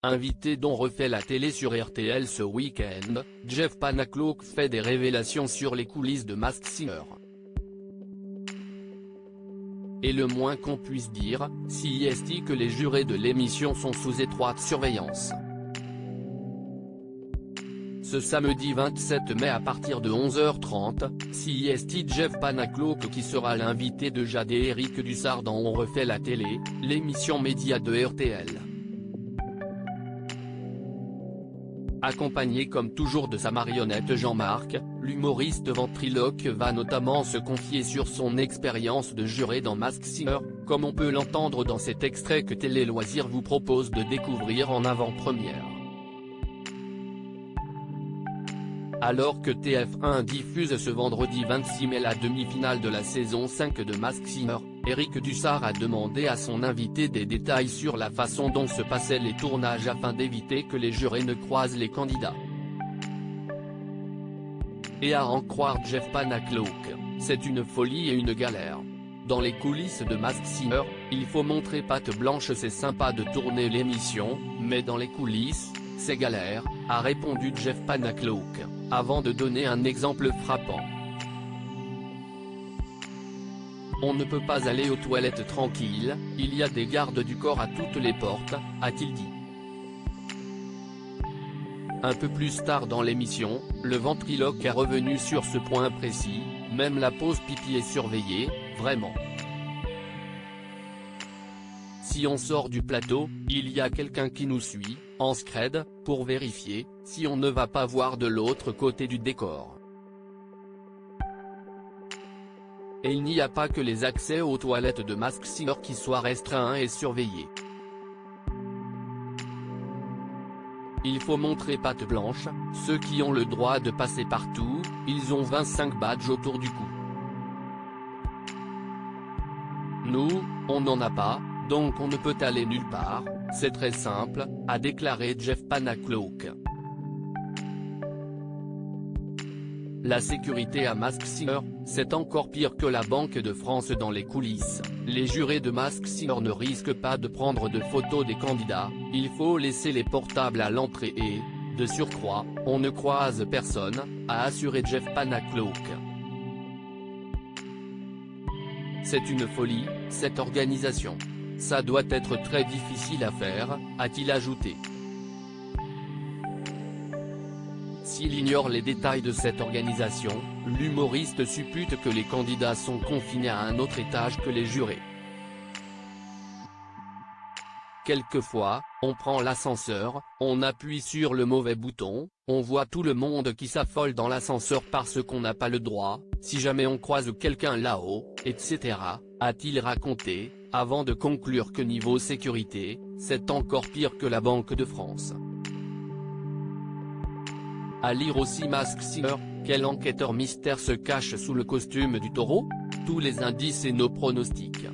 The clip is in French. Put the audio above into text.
invité dont refait la télé sur RTL ce week-end, Jeff Panaclock fait des révélations sur les coulisses de Masked Singer. Et le moins qu'on puisse dire, c'est que les jurés de l'émission sont sous étroite surveillance. Ce samedi 27 mai à partir de 11h30, c'est Jeff Panaclock qui sera l'invité de Jade et Eric Dussard dans On refait la télé, l'émission média de RTL. Accompagné comme toujours de sa marionnette Jean-Marc, l'humoriste ventriloque va notamment se confier sur son expérience de juré dans Masked Singer, comme on peut l'entendre dans cet extrait que Télé Loisirs vous propose de découvrir en avant-première. Alors que TF1 diffuse ce vendredi 26 mai la demi-finale de la saison 5 de Masked Singer, Eric Dussard a demandé à son invité des détails sur la façon dont se passaient les tournages afin d'éviter que les jurés ne croisent les candidats. Et à en croire Jeff Panaclock, c'est une folie et une galère. Dans les coulisses de Masked Singer, il faut montrer patte blanche, c'est sympa de tourner l'émission, mais dans les coulisses, c'est galère, a répondu Jeff Panaclock, avant de donner un exemple frappant. On ne peut pas aller aux toilettes tranquille, il y a des gardes du corps à toutes les portes, a-t-il dit. Un peu plus tard dans l'émission, le ventriloque est revenu sur ce point précis, même la pause pipi est surveillée, vraiment. Si on sort du plateau, il y a quelqu'un qui nous suit, en scred, pour vérifier, si on ne va pas voir de l'autre côté du décor. Et il n'y a pas que les accès aux toilettes de Masked Singer qui soient restreints et surveillés. Il faut montrer patte blanche, ceux qui ont le droit de passer partout, ils ont 25 badges autour du cou. Nous, on n'en a pas, donc on ne peut aller nulle part, c'est très simple, a déclaré Jeff Panaclock. La sécurité à Masked Singer, c'est encore pire que la Banque de France dans les coulisses. Les jurés de Masked Singer ne risquent pas de prendre de photos des candidats, il faut laisser les portables à l'entrée et, de surcroît, on ne croise personne, a assuré Jeff Panaclock. C'est une folie, cette organisation. Ça doit être très difficile à faire, a-t-il ajouté. S'il ignore les détails de cette organisation, l'humoriste suppute que les candidats sont confinés à un autre étage que les jurés. Quelquefois, on prend l'ascenseur, on appuie sur le mauvais bouton, on voit tout le monde qui s'affole dans l'ascenseur parce qu'on n'a pas le droit, si jamais on croise quelqu'un là-haut, etc., a-t-il raconté, avant de conclure que niveau sécurité, c'est encore pire que la Banque de France. À lire aussi Masked Singer, quel enquêteur mystère se cache sous le costume du taureau? Tous les indices et nos pronostics.